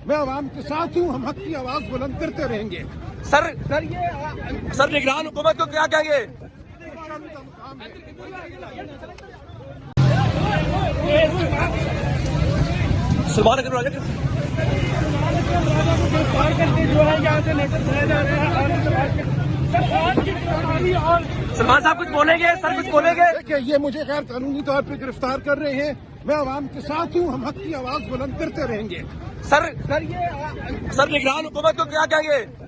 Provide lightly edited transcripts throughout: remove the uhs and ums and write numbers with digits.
मैं आवाम के साथ हूँ, हम हक की आवाज बुलंद करते रहेंगे। सर निगरान हुकूमत को क्या कहेंगे? सलमान अगर जो है यहाँ से लेकर चले जा रहे हैं। सलमान साहब कुछ बोलेंगे? सर कुछ बोलेंगे? देखिए, ये मुझे गैर कानूनी तौर पे गिरफ्तार कर रहे हैं। मैं आवाम के साथ हूँ, हम हक की आवाज बुलंद करते रहेंगे। सर निगरान हुकूमत को क्या कहेंगे?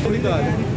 Obrigado.